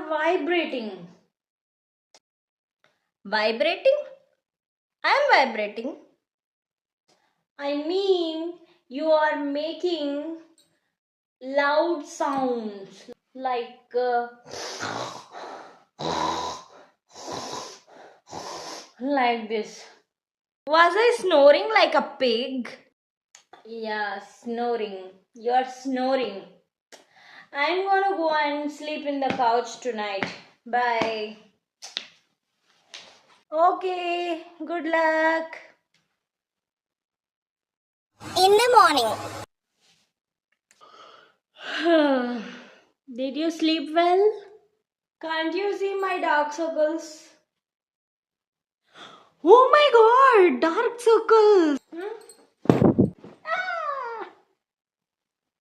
vibrating. Vibrating? I am vibrating. I mean, you are making loud sounds like like this. Was I snoring like a pig? Yeah, snoring. You're snoring. I'm gonna go and sleep in the couch tonight. Bye. Okay, good luck. In the morning. Did you sleep well? Can't you see my dark circles? Oh my god, dark circles!